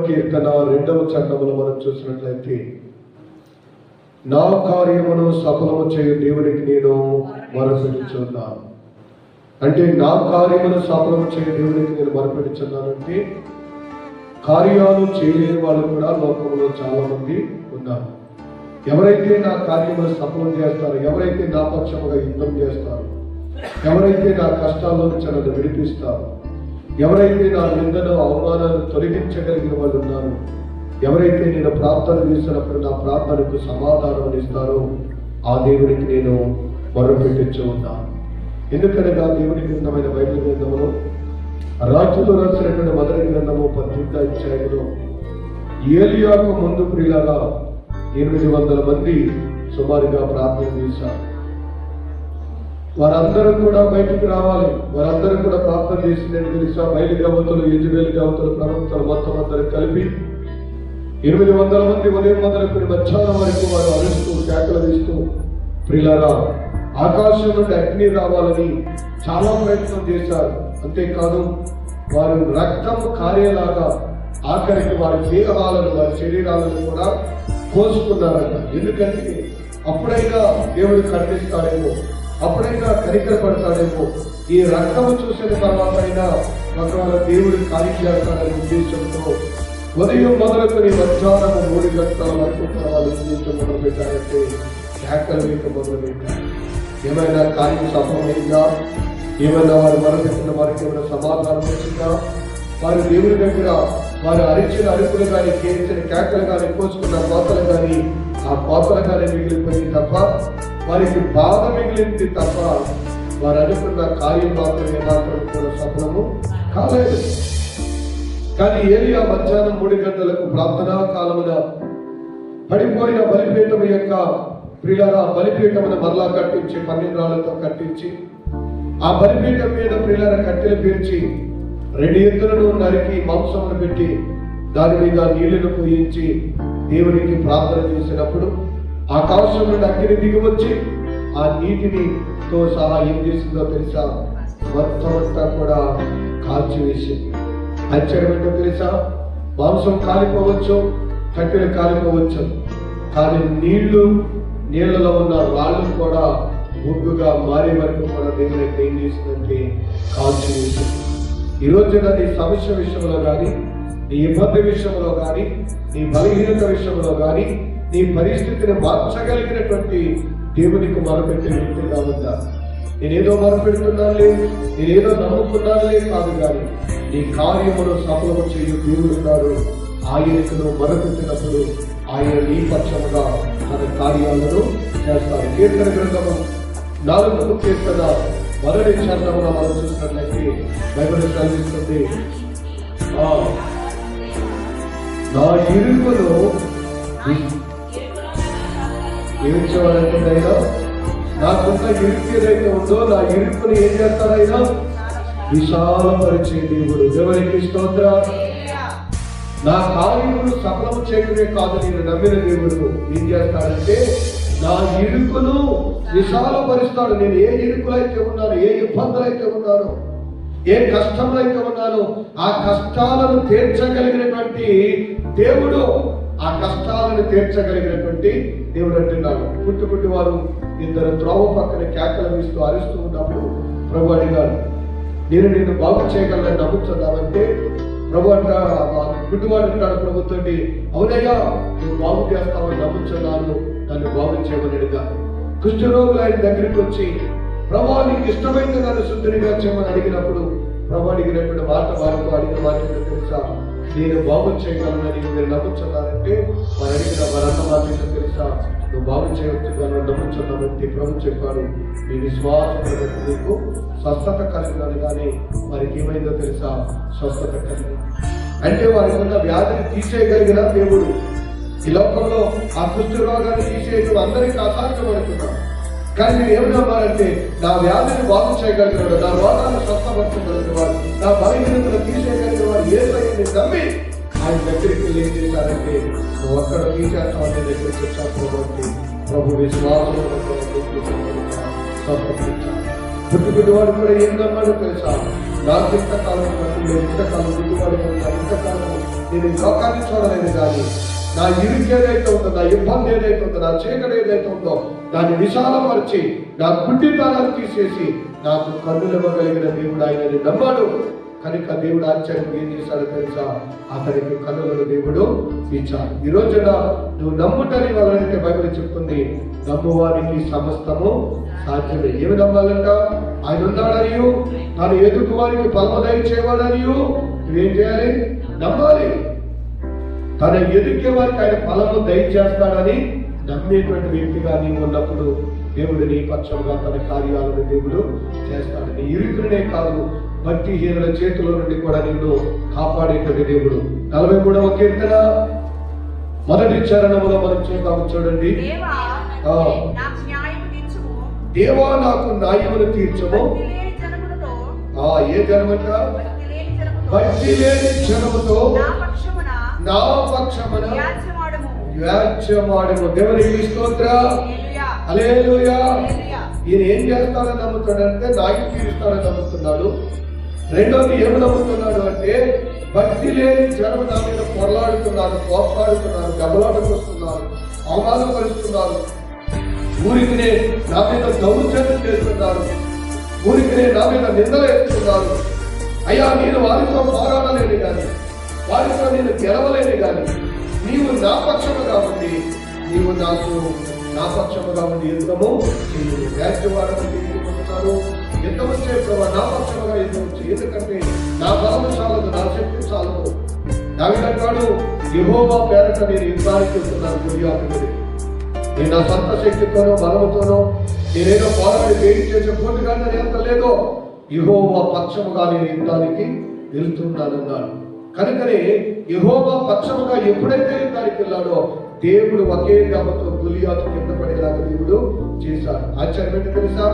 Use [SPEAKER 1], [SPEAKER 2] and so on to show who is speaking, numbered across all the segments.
[SPEAKER 1] కీర్తన 2వ చరణములో మనం చూసినట్లయితే, నా కార్యమును సఫలము చేయు దేవునికి నేను మొరపెట్టుచున్నాను. అంటే నా కార్యమును సఫలము చేయు దేవునికి నేను మొరపెట్టుచున్నానంటే, కార్యాలు చేయలేని వాళ్ళు కూడా లోకంలో చాలా మంది ఉన్నారు. ఎవరైతే నా కార్యమును సఫలం చేస్తారో, ఎవరైతే నా పక్షముగా యుద్ధం చేస్తారో, ఎవరైతే నా కష్టాల్లో నుంచి నన్ను విడిపిస్తారో, ఎవరైతే నా నిందను అవమానాన్ని తొలగించగలిగిన వాళ్ళు ఉన్నారు, ఎవరైతే నేను ప్రార్థన చేసినప్పుడు నా ప్రార్థనకు సమాధానం ఇస్తారో ఆ దేవునికి నేను మొరపెట్టుచూ ఉన్నాను. ఎందుకనగా దేవుని గ్రంథమైన బైబిల్ గ్రంథములో రాజుతో రాసినటువంటి మొదటి గ్రంథము 18వ అధ్యాయంలో ఏలియాకు ముందు ప్రియులారా 800 మంది సుమారుగా ప్రార్థన చేశారు. వారందరూ కూడా బయటికి రావాలి, వారందరూ కూడా ప్రార్థన చేసిందని తెలుసా. బయలు దేవతలు, యెజబెలు దేవతలు, ప్రవక్తలు మొత్తం అందరూ కలిపి 800 మంది ఉదయం మొదలుకొని మధ్యాహ్నం వరకు వారు అరుస్తూ కేకలు వేస్తూ, ప్రియులారా ఆకాశం నుండి అగ్ని రావాలని చాలా ప్రయత్నం చేశారు. అంతేకాదు వారు రక్తం కారేలాగా ఆఖరికి వారి దేహాలను, వారి శరీరాలను కూడా కోసుకున్నారంట. ఎందుకంటే అప్పుడైనా దేవుడు కరుణిస్తాడేమో, అప్పుడైనా కనికరపడతాడేమో, ఈ రక్తము చూసిన తర్వాత అయినా ఒకవేళ దేవుడు కార్యం చేస్తాడనే ఉద్దేశంతో ఉదయం మొదలుకొని మధ్యాహ్నం 3 గంటల వరకు వాళ్ళు ఉద్దేశం మొదలు పెట్టారంటే కేకలు వేక మొదలు పెట్టారు. ఏమైనా కార్యం సఫలమైందా? ఏమైనా వారు మొదలుపెట్టిన వారికి ఏమైనా సమాధానం వచ్చిందా? వారు దేవుని దగ్గర వారు అరిచిన అరుపులు కానీ, కేసిన కేకలు కానీ, కోసుకున్న కోతలు కానీ, ఆ కోతలు కానీ మిగిలిపోయింది తప్ప వారికి బాధ మిగిలింది తప్ప వారు అనుకున్న కార్యం మాత్రమే మాత్రం కూడా సఫలము కాలేదు. కానీ ఏలియా మధ్యాహ్నం 3 గంటలకు ప్రార్థనా కాలమున పడిపోయిన బలిపీఠం యొక్క ప్రియులారా బలిపీఠమును మరలా కట్టించి 12 రాళ్లతో కట్టించి ఆ బలిపీఠం మీద ప్రియులార కట్టెలు పేర్చి 2 ఎద్దులను నరికి మాంసమును పెట్టి దాని మీద నీళ్లను పోయించి దేవునికి ప్రార్థన చేసినప్పుడు ఆకాశం నుండి అగ్ని దిగి వచ్చి ఆ నీటినితో సహా ఏం చేసిందో తెలుసా? మొత్తం అంతా కూడా కాల్చివేసింది. ఆశ్చర్యం ఏంటో తెలుసా? మాంసం కాలిపోవచ్చు, కట్టెలు కాలిపోవచ్చు, కానీ నీళ్లలో ఉన్న రాళ్ళు కూడా ముగ్గుగా మారే వరకు కూడా దేవుని ఏం చేసిందంటే కాల్చివేసింది. ఈ రోజున నీ సమస్య విషయంలో కానీ, నీ ఇబ్బంది విషయంలో కానీ, నీ బలహీనత విషయంలో కానీ, నీ పరిస్థితిని మార్చగలిగినటువంటి దేవునికి మొరపెట్టే వ్యక్తిగా ఉందా? నేనేదో మొరపెడుతున్నానులే, నేనేదో నమ్ముకున్నానులే కాదు, కానీ నీ కార్యమును సఫలము చేయు దేవుడు ఉన్నాడు. ఆయనకు నువ్వు మొరపెట్టినప్పుడు ఆయన నీ పక్షముగా తన కార్యాలను చేస్తారు. కీర్తన గ్రంథము 4వ కీర్తన 1వ చరణమున మనం చూసినట్లయితే బైబిల్ చదివిస్తుంది, నా ఇరుకులో ఏమిచ్చేవాడంటే నాకున్న ఇరుకు ఏదైతే ఉందో నా ఇరుకుని ఏం చేస్తారైనా విశాలపరిచే దేవుడు. దేవునికి స్తోత్రం. నా కార్యమును సఫలము చేయడమే కాదు, నేను నమ్మిన దేవుడు ఏం చేస్తాడంటే నా ఇరుకును విశాలపరుస్తాడు. నేను ఏ ఇరుకులైతే ఉన్నాను, ఏ ఇబ్బందులైతే ఉన్నానో, ఏ కష్టంలో అయితే ఉన్నానో ఆ కష్టాలను తీర్చగలిగినటువంటి దేవుడు, ఆ కష్టాలను తీర్చగలిగినటువంటి దేవుడు అంటున్నాడు. పుట్టుకుంటూ వారు 2 త్రోవ పక్కన కేకలు వేస్తూ అరుస్తూ ఉన్నప్పుడు ప్రభు అడిగాడు, నేను నిన్ను బాగు చేయగలని నమ్ముతున్నావంటే ప్రభు గుడ్డివాడు అంటాడు ప్రభుత్వండి, అవునయ్యా నువ్వు బాగు చేస్తావని నమ్ముతున్నాను, నన్ను బాగు చేయమని అడిగాను. కుష్ఠరోగులు ఆయన దగ్గరికి వచ్చి ప్రభు నీకు ఇష్టమైతే నన్ను శుద్ధిగా చేయమని అడిగినప్పుడు ప్రభు అడిగినటువంటి వారితో అడిగిన మాట తెలుసా? నేను బాగు చేయగలనని మీరు నమ్ముతున్నారంటే వారు అడిగిన వారన్న మాట తెలుసా? నువ్వు బాగు చేయవచ్చుగాను నమ్ముతున్నానంటే ప్రభు చెప్పాడు, నీ విశ్వాసం నీకు స్వస్థత కలిగినాను. కానీ వారికి ఏమైందో తెలుసా? స్వస్థత కలిగింది. అంటే వారికి ఉన్న వ్యాధిని తీసేయగలిగిన దేవుడు. ఈ లోకంలో ఆ కుష్ఠ రోగాన్ని తీసేయడం అందరికీ అసాధ్యం అనుకున్నాం. కానీ మీరు ఏమన్నారంటే నా వ్యాధిని బాగు చేయగలిగినాడు, నా రోగాన్ని స్వస్థపరచగలిగినవాడు, నా బలహీనతను తీసేయగలిగిన వాడు యేసయ్యని నమ్మి ఆయన దగ్గరికి వెళ్ళి ఏం చేశారంటే నువ్వు అక్కడ తీసేస్తామని దగ్గరికి వచ్చావు. ప్రభు విశ్వాసం స్వస్థపరిచాడు. గుడ్డివాడు కూడా ఏం నమ్మాడో తెలుసా? నాకు ఇంతకాలం లేదు, ఇంతకాలం గుడ్డివాడు ఇంతకాలం నేను ఈ లోకాన్ని చూడలేదు, కానీ నా ఇరుకు ఏదైతే ఉందో, నా ఇబ్బంది ఏదైతే ఉందో, నా చీకటి ఏదైతే ఉందో దాన్ని విశాలపరిచి నా గుడ్డితనాన్ని తీసేసి నాకు కన్నులివ్వగలిగిన దేవుడు ఆయనని నమ్మాడు. కనుక దేవుడు ఆశ్చర్యం ఏం చేశాడో తెలుసా? అతనికి కన్నులను దేవుడు ఇచ్చాడు. ఈ రోజున నువ్వు నమ్ముటని వాళ్ళైతే బైబిల్ చెప్తుంది, నమ్మువారికి సమస్తము సాధ్యమే. ఏమి నమ్మాలంట? ఆయన ఉన్నాడనియు తాను ఎదుటి వారికి ఫలము దయచేవాడనియు నువ్వేం చేయాలి? నమ్మాలి. తన ఎదుటి వారికి ఆయన ఫలము దయచేస్తాడని నమ్మేటువంటి వ్యక్తిగా నీవు ఉన్నప్పుడు దేవుడు నీ పక్షంగా తన కార్యాలను దేవుడు చేస్తాడు. నీ ఇరుకునే కాదు, భక్తిహీనుల చేతుల నుండి కూడా నిన్ను కాపాడేటువంటి దేవుడు. 43వ కీర్తన 1వ చరణంలో మనం చూద్దాము. చూడండి, దేవా నాకు న్యాయమును తీర్చుము. ఏ జనమంట? భక్తి లేని జనముతో నా పక్షమున వ్యాజ్యమాడుము. దేవునికి స్తోత్రం, హల్లెలూయా. ఈయన ఏం చేస్తాడని నమ్ముతాడంటే న్యాయం తీరుస్తాడని నమ్ముతున్నాడు. రెండోది ఏమి నమ్ముతున్నాడు అంటే, భక్తి లేని జనం నా మీద పొరలాడుతున్నారు, కోపాడుతున్నారు, దెబ్బలాటకు వస్తున్నారు, అవమానపరుస్తున్నారు, ఊరికినే నా మీద దౌర్జన్యం చేస్తున్నారు, ఊరికినే నా మీద నిందలు వేస్తున్నారు. అయ్యా, నేను వారితో పోరాడలేని కానీ, వారితో నేను గెలవలేని కానీ, నీవు నా పక్షముగా ఉండి నీవు నాకు నా పక్షముగా ఉండి యుద్ధము వ్యాజ్యవాడమని ఎందుకుంటున్నారు? యుద్ధం చేయడం నా పక్షముగా యుద్ధం చేయి, ఎందుకంటే నా బలము చాలదు, నా శక్తి చాలదు. దావీదు యెహోవా పేరట నేను యుద్ధానికి వెళ్తున్నాను. గురియాకుడు నేను నా సొంత శక్తితోనో బలముతోనో నేనేదో పోరాడి వేడి చేసే పూర్తిగా ఎంత లేదో యెహోవా పక్షముగా నేను యుద్ధానికి వెళ్తున్నానన్నాడు. కనుకనే యెహోవా పక్షముగా ఎప్పుడైతే యుద్ధానికి వెళ్ళాడో దేవుడు ఒకే దెబ్బతో గొలియాతు కింద పడేలాగా దేవుడు చేశాడు. ఆశ్చర్యం ఏంటో తెలుసా?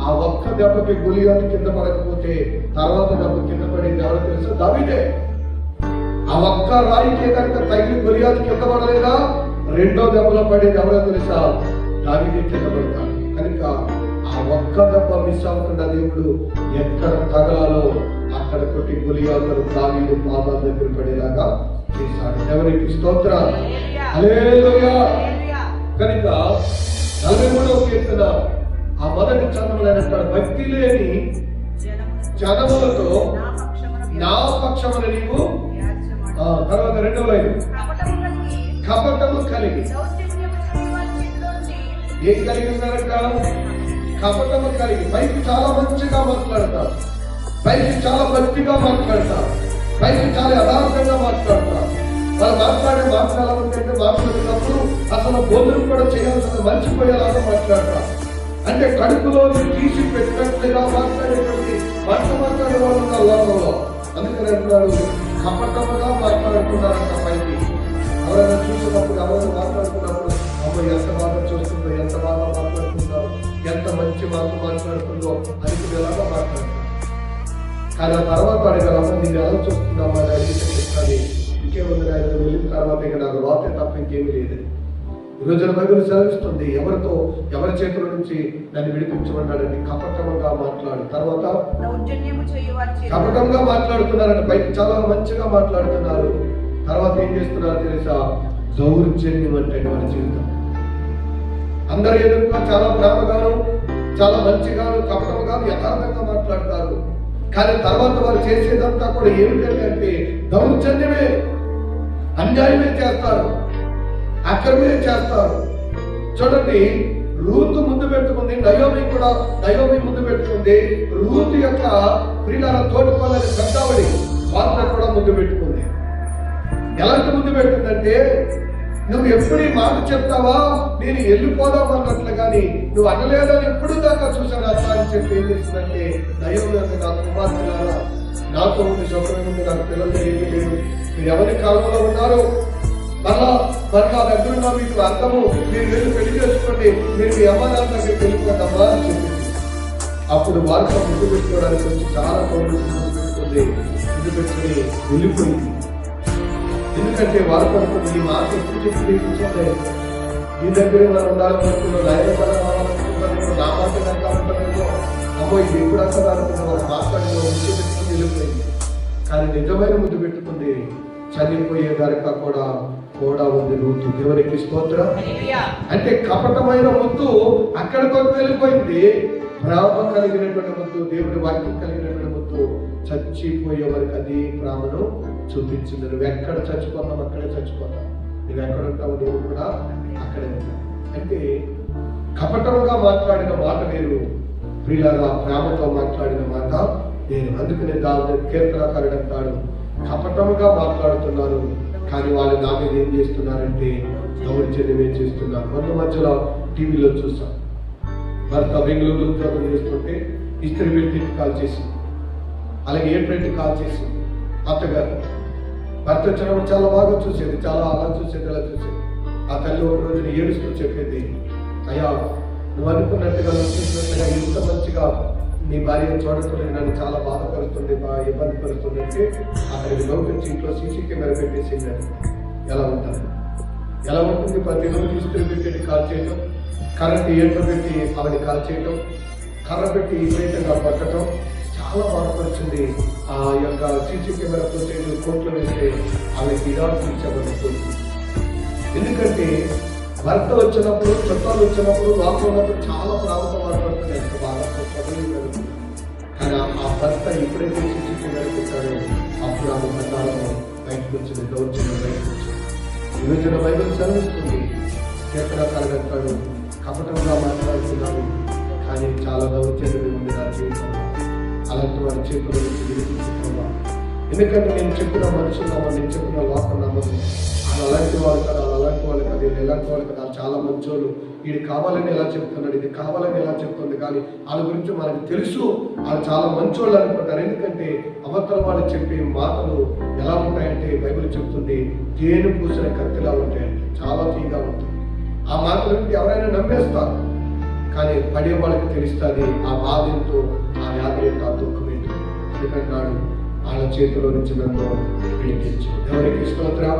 [SPEAKER 1] ఆ ఒక్క దెబ్బకి గొలియాతు కింద పడకపోతే తర్వాత దెబ్బ కింద పడేది ఎవరో తెలుసా? దావీదే. ఆ ఒక్క రాయికే కనుక తగిలి గొలియాతు కింద పడలేదా, రెండో దెబ్బలో పడేది ఎవరో తెలుసా? దావీదే కింద పడతాడు. కనుక ఆ ఒక్క దెబ్బ మిస్ అవ్వకుండా దేవుడు ఎక్కడ తగలాలో అక్కడ కొట్టి గొలియాతును దావీదు పాదాల దగ్గర పడేలాగా చేశాడు. ఎవరికి స్తోత్రం, హల్లెలూయా. కనుక 43వ కీర్తన ఆ 1వ చరణంలో అంటాడు, భక్తి లేని జనములతో నా పక్షమున నీవు. తర్వాత 2వ లైన్, కపటము కలిగి. ఏం కలిగి ఉన్నారంట? కపటము కలిగి. పైకి చాలా మంచిగా మాట్లాడతారు, పైకి చాలా భక్తిగా మాట్లాడతారు, పైకి చాలా యథార్థంగా మాట్లాడతారు. వాళ్ళు మాట్లాడే మాట్లాడాలంటే మాట్లాడినప్పుడు అసలు భోజనం కూడా చేయాల్సిన మర్చిపోయేలాగా మాట్లాడతారు. అంటే కడుపులో తీసి పెట్టినట్లుగా మాట్లాడేటువంటి మాట్లాడే వాళ్ళు ఉన్నారు లోకంలో. అందుకని అంటున్నారు, కపటముగా మాట్లాడుతున్నారంట పైకి. ఎవరైనా చూసినప్పుడు, ఎవరైనా మాట్లాడుతున్నప్పుడు, అమ్మ ఎంత బాగా చూస్తుందో, ఎంత బాగా మాట్లాడుతున్నారో, ఎంత మంచి మాట్లాడుతుందో అని ఎలాగా మాట్లాడుతున్నారు. కానీ ఆ తర్వాత అడగాలమ్మ నేను ఎలా చూస్తున్నామా అని అడిగితే చెప్తాను, ఇంకేముంది ఆయన వెళ్ళిన తర్వాత ఇక నాకు లోపే తప్ప ఇంకేమీ లేదు. ఈ రోజున బైబిల్ సెలవిస్తుంది, ఎవరి చేతుల నుంచి నన్ను విడిపించమన్నాడండి. కపటంగా మాట్లాడు. తర్వాత కపటంగా మాట్లాడుతున్నారండి, పైకి చాలా మంచిగా మాట్లాడుతున్నారు, తర్వాత ఏం చేస్తున్నారు తెలుసా? దౌర్జన్యం అంటే వారి జీవితం. అందరు ఎదురుగా చాలా ప్రేమగాను, చాలా మంచిగాను, కపటంగాను, యథార్థంగా మాట్లాడతారు. కానీ తర్వాత వారు చేసేదంతా కూడా ఏమిటంటే దౌర్జన్యమే, అన్యాయమే చేస్తారు, అక్రమే చేస్తారు. చూడండి, రూతు ముందు పెట్టుకుంది, నయోమి ముందు పెట్టుకుంది. రూతు యొక్క ప్రియుల తోటికోలని పెద్దవడి వారిని కూడా ముందు పెట్టుకుంది. ఎలాంటి ముందు పెట్టిందంటే, నువ్వు ఎప్పుడు ఈ మాట చెప్తావా, నేను వెళ్ళిపోదాం అన్నట్లు, కానీ నువ్వు అనలేదని ఎప్పుడు దాకా చూసాను అట్లా అని చెప్పి ఏం చేసిందంటే, నయోమి అంటే నా కుమార్తెలారా, నాతో ఉండి సౌకర్యం ఉంది, నాకు పిల్లలు ఏమీ లేదు, మీరు ఎవరి కాలంలో ఉన్నారు, మళ్ళా నా దగ్గర మీకు అర్థము, మీరు వెళ్ళి పెళ్లి చేసుకోండి, మీరు మీ అమ్మ నాన్న దగ్గరికి వెళ్ళిపోతామా అని చెప్పింది. అప్పుడు వారితో ముందు పెట్టుకోవడానికి వచ్చి చాలా పనులు ముందు పెట్టుకుంది, ముందు పెట్టుకుని వెళ్ళిపోయింది. ఎందుకంటే వారు పడుతుంది, ఈ మాట ఎప్పుడు చెప్పి నీ దగ్గరే మనం ఉండాలనుకుంటున్నాం, ఆయన అనుకుంటాను, నా మాట కనుక అనుకుంటాను, అమ్మో ఇది ఎప్పుడు అసలు అనుకున్న ఒక మాట్లాడిన ముద్దు పెట్టుకుని వెళ్ళిపోయింది. కానీ నిజమైన ముద్దు పెట్టుకుంది చనిపోయే దాకా కూడా ఉంది రూతు. దేవునికి స్తోత్రం. అంటే కపటమైన ముద్దు అక్కడితో వెళ్ళిపోయింది. ప్రేమ కలిగినటువంటి ముద్దు, దేవుడి వాక్యం కలిగినటువంటి ముద్దు చచ్చిపోయే వరకు అది ప్రేమను చూపించింది. నువ్వు ఎక్కడ చచ్చిపోతావు అక్కడే చచ్చిపోతావు, నువ్వు ఎక్కడ ఉంటావు దేవుడు కూడా అక్కడే ఉంటావు. అంటే కపటంగా మాట్లాడిన మాట వేరు, ప్రియులారా ప్రేమతో మాట్లాడిన మాట వేరు. అందుకనే కీర్తనకారుడు అంటాడు, కపటముగా మాట్లాడుతున్నారు కానీ వాళ్ళు నా మీద ఏం చేస్తున్నారంటే దౌర్జన్యం ఏం చేస్తున్నారు. మొన్న మధ్యలో టీవీలో చూసాం, భర్త బెంగళూరులో ఉద్యోగం చేస్తుంటే ఇస్త్రీ పెట్టి కాల్ చేసింది, అలాగే ఏప్రిల్ కాల్ చేసింది. అత్తగారు భర్త వచ్చినప్పుడు చాలా బాగా చూసేది, చాలా అలా చూసేది, ఇలా చూసేది. ఆ తల్లి ఒక రోజున ఏడుస్తూ చెప్పేది, అయ్యా నువ్వు అనుకున్నట్టుగా చూసినట్టుగా ఇంత మంచిగా నీ భార్య చూడకుండా నన్ను చాలా బాధపడుతుంది, ఇబ్బంది పడుతుంది అంటే అక్కడికి లోపించి ఇంట్లో సీసీ కెమెరా పెట్టేసింది. ఎలా ఉంటుంది ప్రతిరోజు ఇస్త్రీ పెట్టి కాల్ చేయటం, కరెంట్ ఏట్లో పెట్టి ఆవిడ కాల్ చేయటం, కర్ర పెట్టి విపరీతంగా పట్టడం, చాలా బాధపరిచింది. ఆ యొక్క సీసీ కెమెరా ఫుటేజ్ కోర్టులో వేస్తే ఆమెకి ఇరాల్సి ఇచ్చామనుకోండి. ఎందుకంటే భర్త వచ్చినప్పుడు, చుట్టాలు వచ్చినప్పుడు, వార్త ఉన్నప్పుడు చాలా ప్రాంతం మాట్లాడుతుంది, ఎంత బాగా చదువు. కానీ ఆ భర్త ఎప్పుడైతే సీసీ కెమెరా పెట్టాడో అప్పుడు ఆమె ప్రకారం బయటకు వచ్చింది, దౌర్జన్యం బయటకు వచ్చింది. విభజన బైబిల్ సెలవిస్తుంది, కీర్తనకారుడు అంటాడు, కపటంగా మాట్లాడుతున్నాడు కానీ చాలా దౌర్జన్యం ఉంది నా జీవితంలో, అలాంటి వారి చేతుల నుంచి విడిపించుకున్నా. ఎందుకంటే నేను చెప్పిన మనుషులు నమ్మని, నేను చెప్పిన లోకం నమ్మదు. అలాంటి వాళ్ళు కదా, అలాంటి వాళ్ళు కదా, వీళ్ళు ఎలాంటి వాళ్ళు కదా, చాలా మంచోళ్ళు, వీడు కావాలని ఎలా చెప్తున్నాడు, ఇది కావాలని ఎలా చెప్తుంది. కానీ వాళ్ళ గురించి మనకు తెలుసు, వాళ్ళు చాలా మంచోళ్ళు అనుకుంటారు. ఎందుకంటే అవతల వాళ్ళు చెప్పే మాటలు ఎలా ఉంటాయంటే బైబిల్ చెప్తుంది, తేనె పూసిన కత్తిలా ఉంటాయంటే, చాలా తీగా ఉంటాయి. ఆ మాటల నుండి ఎవరైనా నమ్మేస్తారు, కానీ పడే వాళ్ళకి తెలుస్తుంది ఆ బాధ ఏంటో, ఆ వ్యాధి ఏంటో, ఆ దుఃఖం ఏంటో. ఎందుకంటాడు వాళ్ళ చేతిలో నుంచి నన్ను విడిపించు. దేవునికి స్తోత్రం.